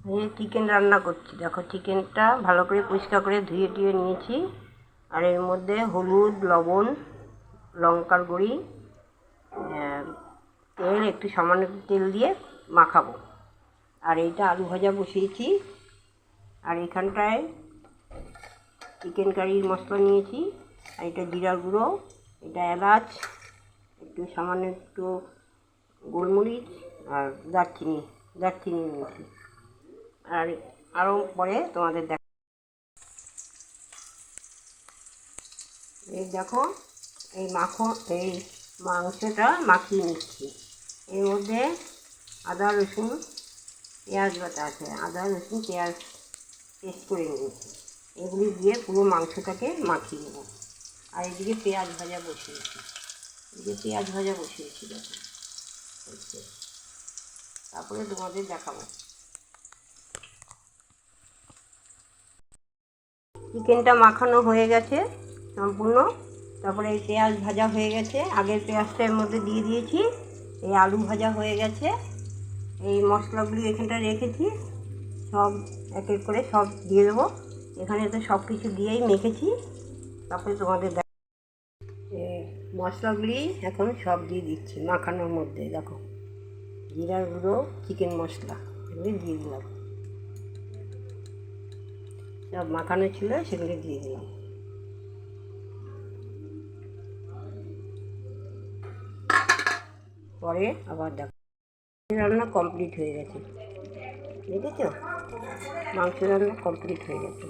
এই চিকেন রান্না করছি। দেখো চিকেনটা ভালো করে পরিষ্কার করে ধুয়ে টুয়ে নিয়েছি। আর এর মধ্যে হলুদ, লবণ, লঙ্কার গুঁড়ি, তেল, একটু সামান্য একটু তেল দিয়ে মাখাবো। আর এইটা আলু ভাজা বসিয়েছি। আর এখানটায় চিকেন কারির মশলা নিয়েছি। আর এটা জিরার গুঁড়ো, এটা এলাচ, একটু সামান্য একটু গোলমরিচ আর দারচিনি নিয়েছি। আর আরও পরে তোমাদের এই দেখো, এই এই মাংসটা মাখিয়ে নিচ্ছি। এর মধ্যে আদা রসুন পেঁয়াজ বাটা আছে, আদা রসুন পেঁয়াজ পেস্ট করে নিয়েছি। এগুলি দিয়ে পুরো মাংসটাকে মাখিয়ে নেব। আর এদিকে পেঁয়াজ ভাজা বসিয়েছি, দেখো হচ্ছে। তারপরে তোমাদের দেখাবো। চিকেনটা মাখানো হয়ে গেছে সম্পূর্ণ। তারপরে এই পেঁয়াজ ভাজা হয়ে গেছে, আগের পেঁয়াজটা এর মধ্যে দিয়ে দিয়েছি। এই আলু ভাজা হয়ে গেছে। এই মশলাগুলি এখানটা রেখেছি, সব এক এক করে সব দিয়ে দেবো। এখানে তো সব কিছু দিয়েই মেখেছি। তারপরে তোমাদের মশলাগুলি এখন সব দিয়ে দিচ্ছি মাখানোর মধ্যে। দেখো জিরার গুঁড়ো, চিকেন মশলা এগুলি দিয়ে দিলাম। সব মাখানো ছিল সেগুলি দিয়ে দিলাম। পরে আবার দেখো রান্না কমপ্লিট হয়ে গেছে। দেখেছো, মাংস রান্না কমপ্লিট হয়ে গেছে।